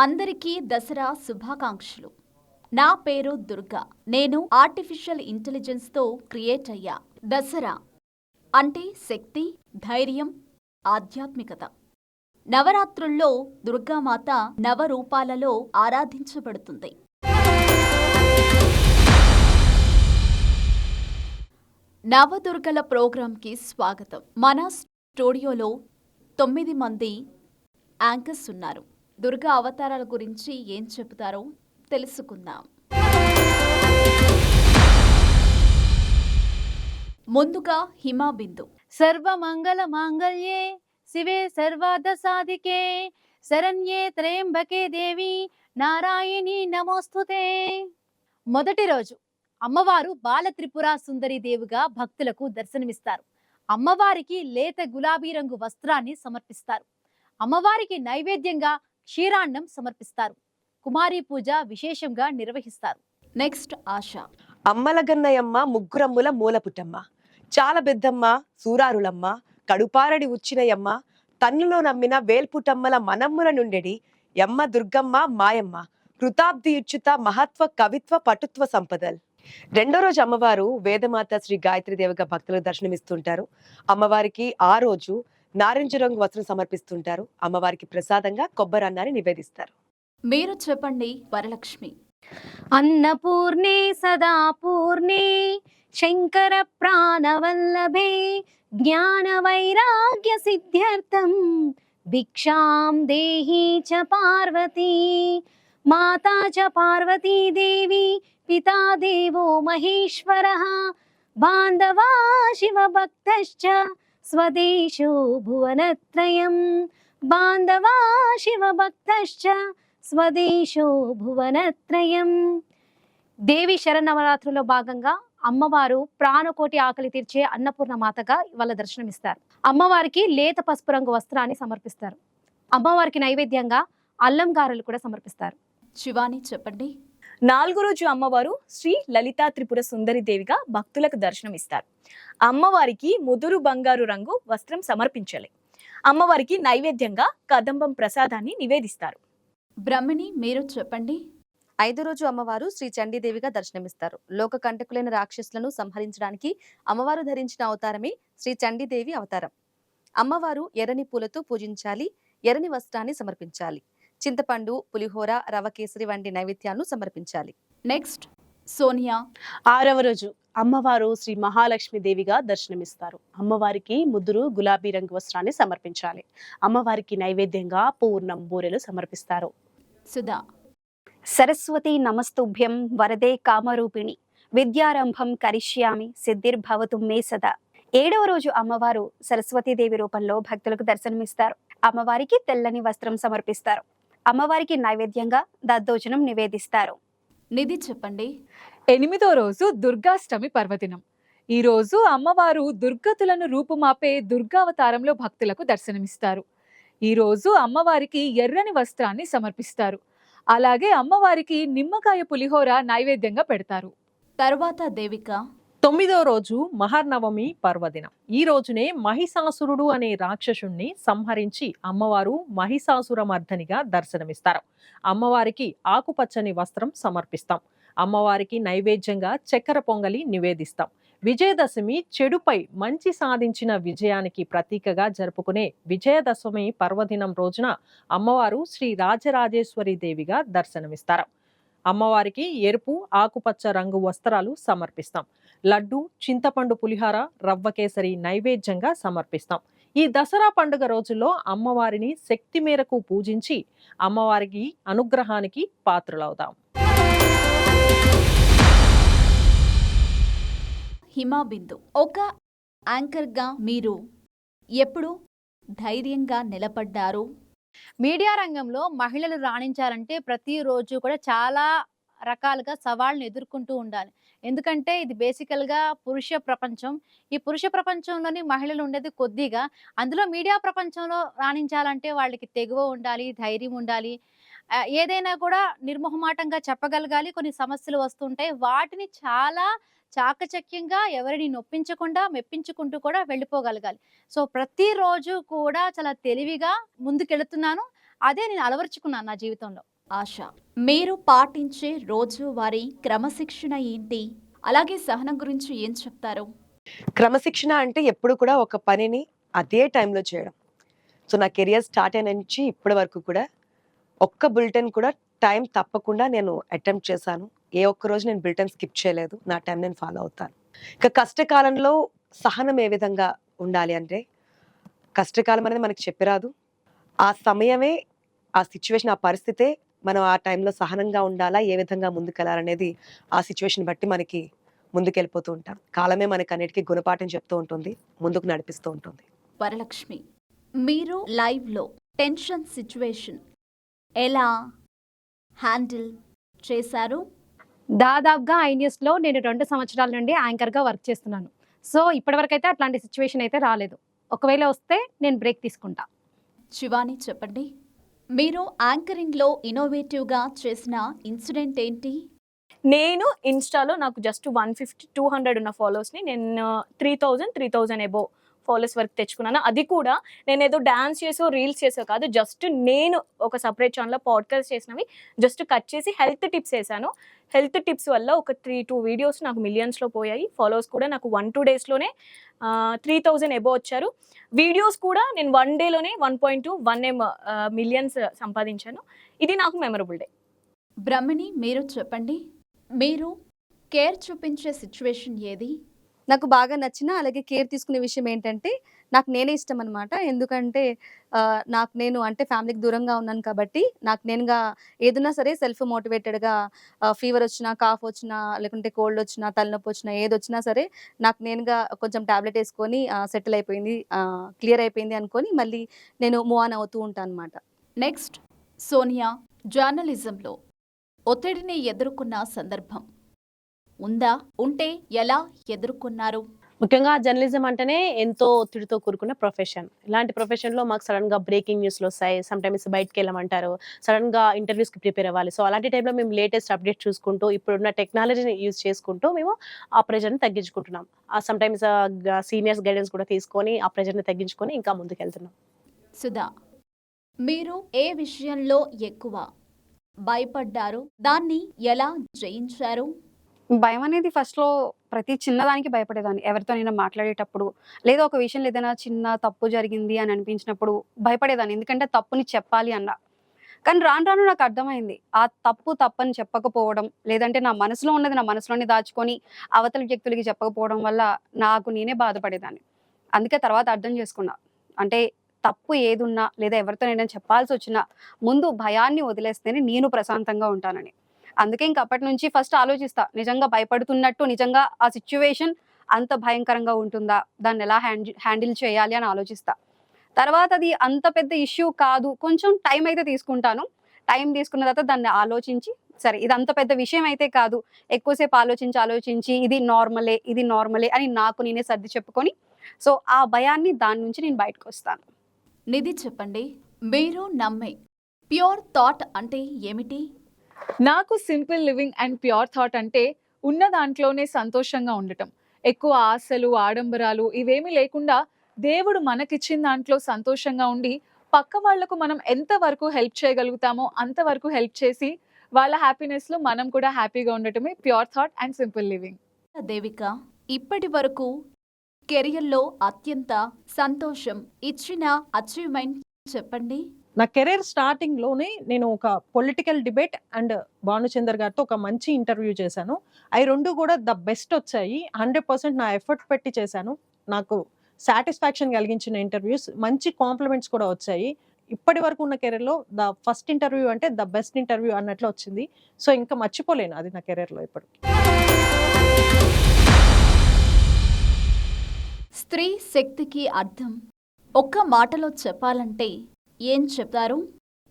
అందరికీ దసరా శుభాకాంక్షలు. నా పేరు దుర్గా. నేను ఆర్టిఫిషియల్ ఇంటెలిజెన్స్తో క్రియేట్ అయ్యా. దసరా అంటే శక్తి, ధైర్యం, ఆధ్యాత్మికత. నవరాత్రుల్లో దుర్గామాత నవరూపాలలో ఆరాధించబడుతుంది. నవదుర్గల ప్రోగ్రాంకి స్వాగతం. మన స్టూడియోలో 9 మంది యాంకర్స్ ఉన్నారు. దుర్గా అవతారాల గురించి ఏం చెబుతారో తెలుసుకుందాం. ముందుగా హిమాబిందు. సర్వమంగళ మాంగళ్యే శివే సర్వార్థ సాధికే శరణ్యే త్రయంబకే దేవి నారాయణి నమోస్తుతే. మొదటి రోజు అమ్మవారు బాల త్రిపుర సుందరి దేవిగా భక్తులకు దర్శనమిస్తారు. అమ్మవారికి లేత గులాబీ రంగు వస్త్రాన్ని సమర్పిస్తారు. అమ్మవారికి నైవేద్యంగా క్షీరాన్నం సమర్పిస్తారు. కుమారి పూజ విశేషంగా నిర్వహిస్తారు. నెక్స్ట్ ఆశ. అమ్మలగన్నయమ్మ ముగ్గురమ్ముల మూలపుటమ్మ, చాలా పెద్దమ్మ సూరారులమ్మ, కడుపారడి ఉచ్చినయమ్మ, తన్నులో నమ్మిన వేల్పుటమ్మల మనమ్ముల నుండెడి యమ్మ దుర్గమ్మ మాయమ్మ, కృతాబ్ది ఇచ్చుత మహత్వ కవిత్వ పటుత్వ సంపదల్. రెండో రోజు అమ్మవారు వేదమాత శ్రీ గాయత్రీదేవిగా భక్తులకు దర్శనమిస్తుంటారు. అమ్మవారికి ఆ రోజు నారింజ రంగు వస్త్రం సమర్పిస్తుంటారు. అమ్మవారికి ప్రసాదంగా కొబ్బరి అన్నాన్ని నివేదిస్తారు. మీరు చెప్పండి వరలక్ష్మి. అన్నపూర్ణే సదా పూర్ణే శంకర ప్రాణవల్లభే జ్ఞాన వైరాగ్య సిద్ధ్యర్థం భిక్షాం దేహి చ పార్వతీ మాతా చ పార్వతీ దేవి పితా దేవో మహేశ్వరః బాంధవా శివ భక్తశ్చ స్వదేశో భువనత్రయం బాంధవా శివ భక్తశ్చ స్వదేశో భువనత్రయం. దేవి శరన్నవరాత్రుల్లో భాగంగా అమ్మవారు ప్రాణకోటి ఆకలి తీర్చే అన్నపూర్ణ మాతగా వాళ్ళ దర్శనమిస్తారు. అమ్మవారికి లేత పసుపు రంగు వస్త్రాన్ని సమర్పిస్తారు. అమ్మవారికి నైవేద్యంగా అల్లం గారెలు కూడా సమర్పిస్తారు. శివాని చెప్పండి. నాలుగో రోజు అమ్మవారు శ్రీ లలితా త్రిపుర సుందరి దేవిగా భక్తులకు దర్శనమిస్తారు. అమ్మవారికి ముదురు బంగారు రంగు వస్త్రం సమర్పించాలి. అమ్మవారికి నైవేద్యంగా కదంబం ప్రసాదాన్ని నివేదిస్తారు. బ్రహ్మిణి మీరు చెప్పండి. ఐదో రోజు అమ్మవారు శ్రీ చండీదేవిగా దర్శనమిస్తారు. లోక కంటకులైన రాక్షసులను సంహరించడానికి అమ్మవారు ధరించిన అవతారమే శ్రీ చండీదేవి అవతారం. అమ్మవారు ఎర్రని పూలతో పూజించాలి. ఎర్రని వస్త్రాన్ని సమర్పించాలి. చింతపండు, పులిహోర, రవ కేసరి వంటి నైవేద్యాలను సమర్పించాలి. నెక్స్ట్ సోనియా. ఆరవ రోజు అమ్మవారు శ్రీ మహాలక్ష్మి దేవిగా దర్శనమిస్తారు. అమ్మవారికి ముదురు గులాబీ రంగు వస్త్రాన్ని సమర్పించాలి. అమ్మవారికి నైవేద్యంగా పూర్ణం బూరెలు సమర్పిస్తారు. సుధా. సరస్వతి నమస్తుభ్యం వరదే కామరూపిణి విద్యారంభం కరిష్యామి సిద్ధిర్భవతు మే సదా. ఏడవ రోజు అమ్మవారు సరస్వతీదేవి రూపంలో భక్తులకు దర్శనమిస్తారు. అమ్మవారికి తెల్లని వస్త్రం సమర్పిస్తారు. అమ్మవారికి నైవేద్యంగా దద్దోజనం నివేదిస్తారు. నిధి చెప్పండి. ఎనిమిదో రోజు దుర్గాష్టమి పర్వదినం. ఈ రోజు అమ్మవారు దుర్గతులను రూపుమాపే దుర్గావతారంలో భక్తులకు దర్శనమిస్తారు. ఈ రోజు అమ్మవారికి ఎర్రని వస్త్రాన్ని సమర్పిస్తారు. అలాగే అమ్మవారికి నిమ్మకాయ పులిహోర నైవేద్యంగా పెడతారు. తర్వాత దేవిక. 9వ రోజు మహర్నవమి పర్వదినం. ఈ రోజునే మహిషాసురుడు అనే రాక్షసుణ్ణి సంహరించి అమ్మవారు మహిషాసురమర్ధనిగా దర్శనమిస్తారు. అమ్మవారికి ఆకుపచ్చని వస్త్రం సమర్పిస్తాం. అమ్మవారికి నైవేద్యంగా చక్కెర పొంగలి నివేదిస్తాం. విజయదశమి చెడుపై మంచి సాధించిన విజయానికి ప్రతీకగా జరుపుకునే విజయదశమి పర్వదినం రోజున అమ్మవారు శ్రీ రాజరాజేశ్వరి దేవిగా దర్శనమిస్తారు. అమ్మవారికి ఎరుపు, ఆకుపచ్చ రంగు వస్త్రాలు సమర్పిస్తాం. లడ్డు, చింతపండు పులిహార, రవ్వ కేసరి నైవేద్యంగా సమర్పిస్తాం. ఈ దసరా పండుగ రోజుల్లో అమ్మవారిని శక్తి మేరకు పూజించి అమ్మవారికి అనుగ్రహానికి పాత్రులవుతాం. హిమాబిందు. ఒక యాంకర్గా మీరు ఎప్పుడు ధైర్యంగా నిలబడ్డారు? మీడియా రంగంలో మహిళలు రాణించాలంటే ప్రతిరోజు కూడా చాలా రకాలుగా సవాళ్ళను ఎదుర్కొంటూ ఉండాలి. ఎందుకంటే ఇది బేసికల్గా పురుష ప్రపంచం. ఈ పురుష ప్రపంచంలోని మహిళలు ఉండేది కొద్దిగా. అందులో మీడియా ప్రపంచంలో రాణించాలంటే వాళ్ళకి తెగువ ఉండాలి, ధైర్యం ఉండాలి. ఏదైనా కూడా నిర్మోహమాటంగా చెప్పగలగాలి. కొన్ని సమస్యలు వస్తుంటాయి. వాటిని చాలా చాకచక్యంగా ఎవరిని నొప్పించకుండా మెప్పించుకుంటూ కూడా వెళ్ళిపోగలగాలి. సో ప్రతిరోజు కూడా చాలా తెలివిగా ముందుకెళ్తున్నాను. అదే నేను అలవర్చుకున్నాను నా జీవితంలో. ఆశ. మీరు పాటించే రోజువారీ క్రమశిక్షణ ఏంటి? అలాగే సహనం గురించి ఏం చెప్తారు? క్రమశిక్షణ అంటే ఎప్పుడు కూడా ఒక పనిని అదే టైంలో చేయడం. సో నా కెరియర్ స్టార్ట్ అయిన నుంచి ఇప్పటి వరకు కూడా ఒక్క బులెటిన్ కూడా టైం తప్పకుండా నేను అటెంప్ట్ చేశాను. ఏ ఒక్క రోజు నేను బులెటిన్ స్కిప్ చేయలేదు. నా టైం నేను ఫాలో అవుతాను. ఇక కష్టకాలంలో సహనం ఏ విధంగా ఉండాలి అంటే, కష్టకాలం అనేది మనకి చెప్పిరాదు. ఆ సమయమే, ఆ సిచ్యువేషన్, ఆ పరిస్థితే మనం ఆ టైంలో సహనంగా ఉండాలా, ఏ విధంగా ముందుకెళ్ళాలనేది ఆ సిచ్యువేషన్ బట్టి మనకి ముందుకెళ్ళిపోతూ ఉంటాం. కాలమే మనకి అన్నిటికీ గుణపాఠం చెప్తూ ఉంటుంది, ముందుకు నడిపిస్తూ ఉంటుంది. వరలక్ష్మి, మీరు లైవ్‌లో టెన్షన్ సిట్యుయేషన్ ఎలా హ్యాండిల్ చేశారు? దాదాపుగా ఐన్యూస్లో నేను 2 సంవత్సరాల నుండి యాంకర్గా వర్క్ చేస్తున్నాను. సో ఇప్పటివరకైతే అట్లాంటి సిచ్యువేషన్ అయితే రాలేదు. ఒకవేళ వస్తే నేను బ్రేక్ తీసుకుంటా. శివాని చెప్పండి. మీరు యాంకరింగ్‌లో ఇన్నోవేటివ్‌గా చేసిన ఇన్సిడెంట్ ఏంటి? నేను ఇన్‌స్టాలో నాకు జస్ట్ 150, 200 ఉన్న ఫాలోవర్స్‌ని నేను 3000 అబోవ్ ఫాలోవర్స్ వరకు తెచ్చుకున్నాను. అది కూడా నేనేదో డాన్స్ చేసో, రీల్స్ చేసో కాదు. జస్ట్ నేను ఒక సెపరేట్ ఛానెల్‌లో పాడ్‌కాస్ట్ చేసినవి జస్ట్ కట్ చేసి హెల్త్ టిప్స్ ఏసాను. హెల్త్ టిప్స్ వల్ల ఒక 2 వీడియోస్ నాకు మిలియన్స్‌లో పోయాయి. ఫాలోవర్స్ కూడా నాకు 1-2 డేస్‌లోనే 3000 అబోవ్ వచ్చారు. వీడియోస్ కూడా నేను 1 డేలోనే 1.2 మిలియన్స్ సంపాదించాను. ఇది నాకు మెమరబుల్ డే. బ్రహ్మణి, మీరు చెప్పండి. మీరు కేర్ చూపించే సిట్యుయేషన్ ఏది? నాకు బాగా నచ్చిన అలాగే కేర్ తీసుకునే విషయం ఏంటంటే, నాకు నేనే ఇష్టం అనమాట. ఎందుకంటే నాకు నేను అంటే ఫ్యామిలీకి దూరంగా ఉన్నాను కాబట్టి, నాకు నేనుగా ఏదున్నా సరే సెల్ఫ్ మోటివేటెడ్‌గా ఫీవర్ వచ్చినా, కాఫ్ వచ్చినా, లేకుంటే కోల్డ్ వచ్చినా, తలనొప్పి వచ్చినా, ఏదొచ్చినా సరే నాకు నేనుగా కొంచెం టాబ్లెట్ ఏసుకొని సెటిల్ అయిపోయింది, క్లియర్ అయిపోయింది అనుకోని మళ్ళీ నేను మూవ్ ఆన్ అవుతూ ఉంటాను అనమాట. నెక్స్ట్ సోనియా, జర్నలిజంలో ఒత్తిడిని ఎదుర్కొన్న సందర్భం ఉందా? ఉంటే ఎలా ఎదుర్కొన్నారు? ముఖ్యంగా జర్నలిజం అంటేనే ఎంతో ఒత్తిడితో కూడుకున్న ప్రొఫెషన్. ఇలాంటి ప్రొఫెషన్‌లో మాకు సడెన్‌గా బ్రేకింగ్ న్యూస్‌లు వస్తాయి. సమ్‌టైమ్స్ బయటికెళ్ళమంటారు. సడెన్‌గా ఇంటర్వ్యూస్‌కి ప్రిపేర్ అవ్వాలి. సో అలాంటి టైంలో మేము లేటెస్ట్ అప్డేట్ చూసుకుంటూ, ఇప్పుడున్న టెక్నాలజీని యూజ్ చేసుకుంటూ మేము ఆ ప్రెషర్‌ని తగ్గించుకుంటున్నాం. సమ్‌టైమ్స్ సీనియర్స్ గైడెన్స్ కూడా తీసుకొని ఆ ప్రెషర్‌ని తగ్గించుకొని ఇంకా ముందుకెళ్తున్నాం. సుధా, మీరు ఏ విషయంలో ఎక్కువ భయపడ్డారు? దాన్ని ఎలా జయించారు? భయం అనేది ఫస్ట్‌లో ప్రతి చిన్నదానికి భయపడేదాన్ని. ఎవరితోనైనా మాట్లాడేటప్పుడు, లేదా ఒక విషయంలో ఏదైనా చిన్న తప్పు జరిగింది అని అనిపించినప్పుడు భయపడేదాన్ని. ఎందుకంటే తప్పుని చెప్పాలి అన్న. కానీ రాను రాను నాకు అర్థమైంది. ఆ తప్పని చెప్పకపోవడం, లేదంటే నా మనసులో ఉన్నది నా మనసులోనే దాచుకొని అవతలి వ్యక్తులకి చెప్పకపోవడం వల్ల నాకు నేనే బాధపడేదాన్ని. అందుకే తర్వాత అర్థం చేసుకున్నా. అంటే తప్పు ఏదున్నా లేదా ఎవరితోనైనా చెప్పాల్సొచ్చినా ముందు భయాన్ని వదిలేస్తేనే నేను ప్రశాంతంగా ఉంటానని. అందుకే ఇంక అప్పటినుంచి ఫస్ట్ ఆలోచిస్తా. నిజంగా భయపడుతున్నట్టు నిజంగా ఆ సిట్యుయేషన్ అంత భయంకరంగా ఉంటుందా? దాన్నెలా హ్యాండిల్ చేయాలి అని ఆలోచిస్తా. తర్వాత అది అంత పెద్ద ఇష్యూ కాదు. కొంచెం టైం అయితే తీసుకుంటాను. టైం తీసుకున్న తర్వాత దాన్ని ఆలోచించి, సరే ఇది అంత పెద్ద విషయం అయితే కాదు. ఎక్కువసేపు ఆలోచించి ఇది నార్మలే అని నాకు నేనే సర్ది చెప్పుకొని, సో ఆ భయాన్ని దాని నుంచి నేను బయటకొస్తాను. నిధి చెప్పండి. మీరు నమ్మే ప్యూర్ థాట్ అంటే ఏమిటి? నాకు simple living and pure thought అంటే ఉన్న దాంట్లోనే సంతోషంగా ఉండటం. ఎక్కువ ఆశలు, ఆడంబరాలు ఇవేమీ లేకుండా దేవుడు మనకిచ్చిన దాంట్లో సంతోషంగా ఉండి, పక్క వాళ్లకు మనం ఎంతవరకు హెల్ప్ చేయగలుగుతామో అంతవరకు హెల్ప్ చేసి, వాళ్ళ హ్యాపీనెస్‌లో మనం కూడా హ్యాపీగా ఉండటమే pure thought and simple living. Devika, ఇప్పటి వరకు కెరియర్‌లో అత్యంత సంతోషం ఇచ్చిన అచీవ్‌మెంట్ చెప్పండి. నా కెరీర్ స్టార్టింగ్‌లోనే నేను ఒక పొలిటికల్ డిబేట్ అండ్ భానుచందర్ గారితో ఒక మంచి ఇంటర్వ్యూ చేశాను. అయి 2 కూడా ద బెస్ట్ వచ్చాయి. 100% నా ఎఫర్ట్ పెట్టి చేశాను. నాకు సాటిస్ఫాక్షన్ కలిగించిన ఇంటర్వ్యూస్, మంచి కాంప్లిమెంట్స్ కూడా వచ్చాయి. ఇప్పటి వరకు ఉన్న కెరీర్‌లో ద ఫస్ట్ ఇంటర్వ్యూ అంటే ద బెస్ట్ ఇంటర్వ్యూ అన్నట్లు వచ్చింది. సో ఇంకా మర్చిపోలేను అది నా కెరీర్‌లో ఇప్పుడు. స్త్రీ శక్తికి అర్థం ఒక్క మాటలో చెప్పాలంటే ఏం చెప్తారు?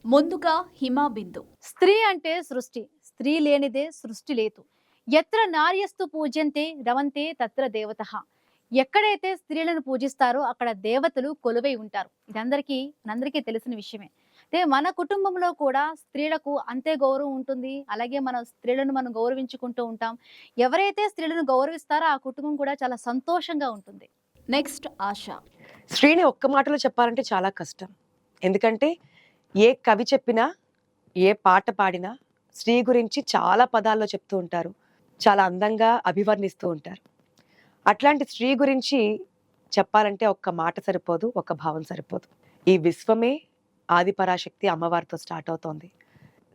ముందుగా హిమా బిందు. స్త్రీ అంటే సృష్టి. స్త్రీ లేనిదే సృష్టి లేదు. ఎత్ర నార్యస్తు పూజ్యంతే రవంతే తత్ర దేవతః. ఎక్కడైతే స్త్రీలను పూజిస్తారో అక్కడ దేవతలు కొలువై ఉంటారు. మనందరికీ తెలిసిన విషయమే. అయితే మన కుటుంబంలో కూడా స్త్రీలకు అంతే గౌరవం ఉంటుంది. అలాగే మన స్త్రీలను మనం గౌరవించుకుంటూ ఉంటాం. ఎవరైతే స్త్రీలను గౌరవిస్తారో ఆ కుటుంబం కూడా చాలా సంతోషంగా ఉంటుంది. నెక్స్ట్ ఆశ. స్త్రీని ఒక్క మాటలో చెప్పాలంటే చాలా కష్టం. ఎందుకంటే ఏ కవి చెప్పినా ఏ పాట పాడినా స్త్రీ గురించి చాలా పదాల్లో చెప్తూ ఉంటారు, చాలా అందంగా అభివర్ణిస్తూ ఉంటారు. అట్లాంటి స్త్రీ గురించి చెప్పాలంటే ఒక్క మాట సరిపోదు, ఒక్క భావం సరిపోదు. ఈ విశ్వమే ఆదిపరాశక్తి అమ్మవారితో స్టార్ట్ అవుతోంది.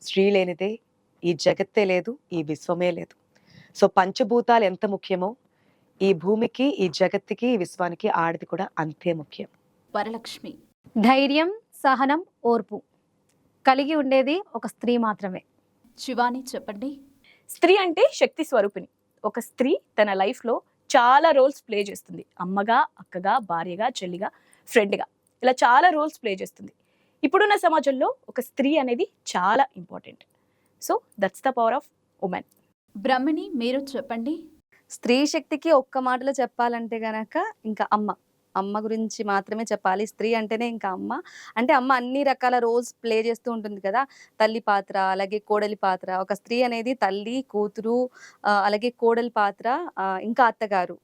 స్త్రీ లేనిదే ఈ జగత్తే లేదు, ఈ విశ్వమే లేదు. సో పంచభూతాలు ఎంత ముఖ్యమో ఈ భూమికి, ఈ జగత్తుకి, ఈ విశ్వానికి ఆడది కూడా అంతే ముఖ్యం. వరలక్ష్మి. ధైర్యం, సహనం, ఓర్పు కలిగి ఉండేది ఒక స్త్రీ మాత్రమే. శివాని చెప్పండి. స్త్రీ అంటే శక్తి స్వరూపిణి. ఒక స్త్రీ తన లైఫ్లో చాలా రోల్స్ ప్లే చేస్తుంది. అమ్మగా, అక్కగా, భార్యగా, చెల్లిగా, ఫ్రెండ్గా, ఇలా చాలా రోల్స్ ప్లే చేస్తుంది. ఇప్పుడున్న సమాజంలో ఒక స్త్రీ అనేది చాలా important. So that's the power of women. Brahmini మీరు చెప్పండి. స్త్రీ శక్తికి ఒక్క మాటలో చెప్పాలంటే గనక ఇంకా అమ్మ గురించి మాత్రమే చెప్పాలి. స్త్రీ అంటేనే ఇంకా అమ్మ. అంటే అమ్మ అన్ని రకాల రోల్స్ ప్లే చేస్తూ ఉంటుంది కదా. తల్లి పాత్ర, అలాగే కోడలి పాత్ర. ఒక స్త్రీ అనేది తల్లి, కూతురు, అలాగే కోడలి పాత్ర, ఇంకా అత్తగారు,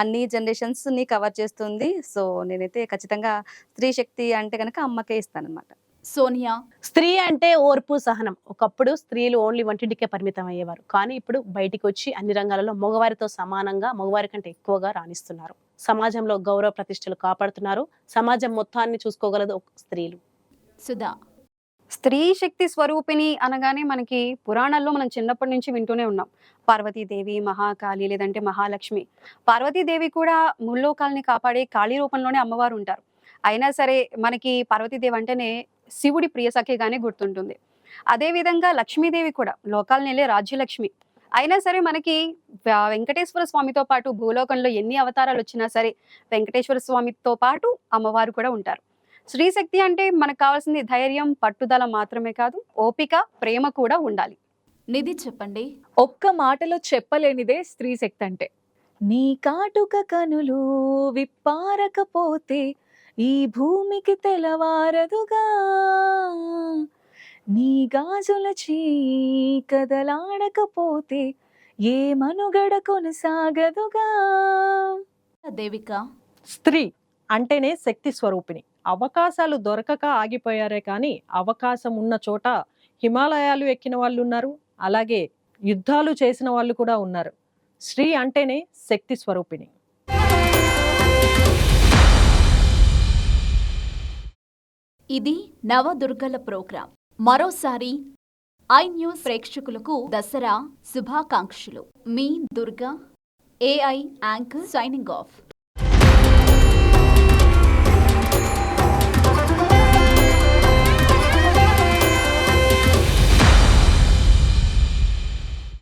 అన్ని జనరేషన్స్ని కవర్ చేస్తుంది. సో నేనైతే ఖచ్చితంగా స్త్రీ శక్తి అంటే కనుక అమ్మకే ఇస్తానన్నమాట. సోనియా. స్త్రీ అంటే ఓర్పు, సహనం. ఒకప్పుడు స్త్రీలు ఓన్లీ వంటింటికే పరిమితం అయ్యేవారు, కానీ ఇప్పుడు బయటికి వచ్చి అన్ని రంగాలలో మగవారితో సమానంగా, మగవారి కంటే ఎక్కువగా రాణిస్తున్నారు. సమాజంలో గౌరవ ప్రతిష్టలు కాపాడుతున్నారు. సమాజం మొత్తాన్ని చూసుకోగలదు స్త్రీలు. సుధా. స్త్రీ శక్తి స్వరూపిణి అనగానే మనకి పురాణాల్లో మనం చిన్నప్పటి నుంచి వింటూనే ఉన్నాం. పార్వతీదేవి, మహాకాళి, లేదంటే మహాలక్ష్మి. పార్వతీదేవి కూడా ముల్లోకాల్ని కాపాడే కాళీ రూపంలోనే అమ్మవారు ఉంటారు. అయినా సరే మనకి పార్వతీదేవి అంటేనే శివుడి ప్రియసఖిగానే గుర్తుంటుంది. అదేవిధంగా లక్ష్మీదేవి కూడా లోకాలను వెళ్ళే రాజ్యలక్ష్మి. అయినా సరే మనకి వెంకటేశ్వర స్వామితో పాటు భూలోకంలో ఎన్ని అవతారాలు వచ్చినా సరే వెంకటేశ్వర స్వామితో పాటు అమ్మవారు కూడా ఉంటారు. స్త్రీశక్తి అంటే మనకు కావాల్సింది ధైర్యం, పట్టుదల మాత్రమే కాదు, ఓపిక, ప్రేమ కూడా ఉండాలి. నిధి చెప్పండి. ఒక్క మాటలో చెప్పలేనిదే స్త్రీ శక్తి అంటే. నీ కాటుక కనులు విప్పారకపోతే ఈ భూమికి తెలవారదుగా, నీ గాజుల చీకదలాడకపోతే ఏ మనుగడ కొనసాగదుగా. దేవిక. స్త్రీ అంటేనే శక్తి స్వరూపిణి. అవకాశాలు దొరకక ఆగిపోయారే కానీ అవకాశం ఉన్న చోట హిమాలయాలు ఎక్కిన వాళ్ళు ఉన్నారు, అలాగే యుద్ధాలు చేసిన వాళ్ళు కూడా ఉన్నారు. స్త్రీ అంటేనే శక్తి స్వరూపిణి. ఇది నవదుర్గల ప్రోగ్రాం. మరోసారి ఐ న్యూస్ ప్రేక్షకులకు దసరా శుభాకాంక్షలు. మీ Durga, AI anchor, signing of.